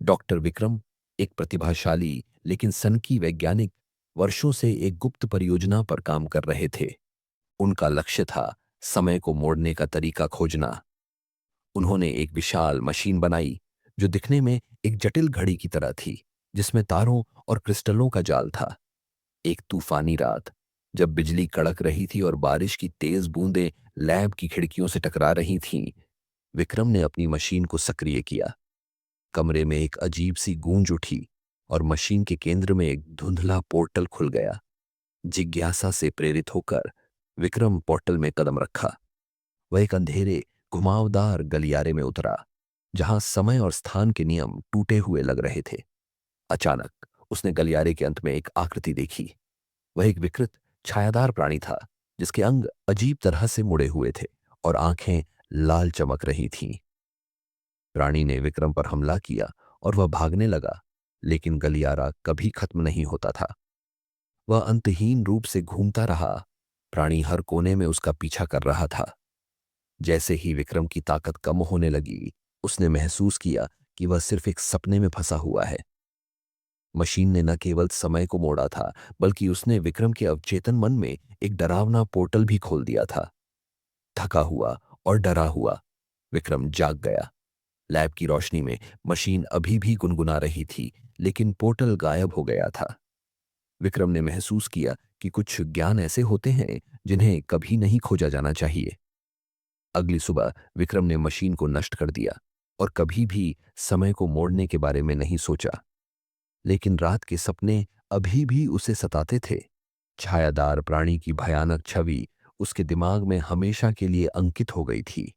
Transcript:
Doctor Vikram एक प्रतिभाशाली लेकिन सनकी वैज्ञानिक वर्षों से एक गुप्त परियोजना पर काम कर रहे थे। उनका लक्ष्य था समय को मोड़ने का तरीका खोजना। उन्होंने एक विशाल मशीन बनाई जो दिखने में एक जटिल घड़ी की तरह थी, जिसमें तारों और क्रिस्टलों का जाल था। एक तूफानी रात, जब बिजली कड़क रही थी और बारिश की तेज बूंदें लैब की खिड़कियों से टकरा रही थीं, विक्रम ने अपनी मशीन को सक्रिय किया। कमरे में एक अजीब सी गूंज उठी और मशीन के केंद्र में एक धुंधला पोर्टल खुल गया। जिज्ञासा से प्रेरित होकर विक्रम पोर्टल में कदम रखा। वह एक अंधेरे, घुमावदार गलियारे में उतरा, जहां समय और स्थान के नियम टूटे हुए लग रहे थे। अचानक उसने गलियारे के अंत में एक आकृति देखी। वह एक विकृत, छायादार प्राणी था, जिसके अंग अजीब तरह से मुड़े हुए थे और आंखें लाल चमक रही थीं। प्राणी ने विक्रम पर हमला किया और वह भागने लगा, लेकिन गलियारा कभी खत्म नहीं होता था। वह अंतहीन रूप से घूमता रहा। प्राणी हर कोने में उसका पीछा कर रहा था। जैसे ही विक्रम की ताकत कम होने लगी, उसने महसूस किया कि वह सिर्फ एक सपने में फंसा हुआ है। मशीन ने न केवल समय को मोड़ा था, बल्कि उसने विक्रम के अवचेतन मन में एक डरावना पोर्टल भी खोल दिया था। थका हुआ और डरा हुआ विक्रम जाग गया। लैब की रोशनी में मशीन अभी भी गुनगुना रही थी, लेकिन पोर्टल गायब हो गया था। विक्रम ने महसूस किया कि कुछ ज्ञान ऐसे होते हैं जिन्हें कभी नहीं खोजा जाना चाहिए। अगली सुबह विक्रम ने मशीन को नष्ट कर दिया और कभी भी समय को मोड़ने के बारे में नहीं सोचा। लेकिन रात के सपने अभी भी उसे सताते थे। छायादार प्राणी की भयानक छवि उसके दिमाग में हमेशा के लिए अंकित हो गई थी।